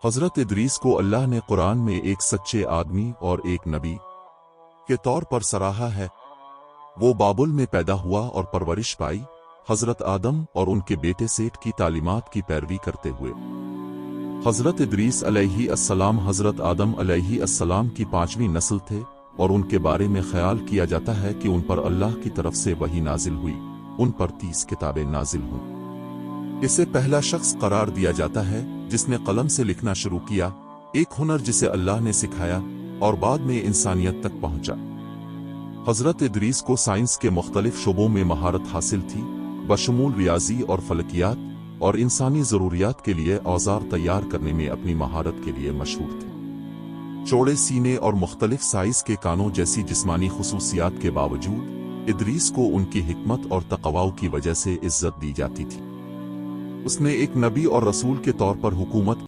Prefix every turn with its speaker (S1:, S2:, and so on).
S1: हज़रत इदरीस को अल्लाह ने कुरान में एक सच्चे आदमी और एक नबी के तौर पर सराहा है। वो बाबुल में पैदा हुआ और परवरिश पाई, हज़रत आदम और उनके बेटे सेठ की तालीमात की पैरवी करते हुए। हज़रत इदरीस अलैहि अस्सलाम हज़रत आदम अलैहि अस्सलाम की पांचवी नस्ल थे और उनके बारे में ख्याल किया जाता है कि उन पर अल्लाह की तरफ से वही नाजिल हुई, उन पर 30 किताबें नाजिल हुईं। इसे पहला शख्स करार दिया जाता है जिसने कलम से लिखना शुरू किया, एक हुनर जिसे अल्लाह ने सिखाया और बाद में इंसानियत तक पहुंचा। हज़रत इदरीस को साइंस के मुख्तलिफ शोबों में महारत हासिल थी, बशमूल रियाजी और फलकियात, और इंसानी ज़रूरियात के लिए औजार तैयार करने में अपनी महारत के लिए मशहूर थे। चौड़े सीने और मुख्तलिफ साइज के कानों जैसी जिस्मानी खुसूसियात के बावजूद इदरीस को उनकी हिकमत और तक़वा की वजह से इज्जत दी जाती थी। उसने एक नबी और रसूल के तौर पर हुकूमत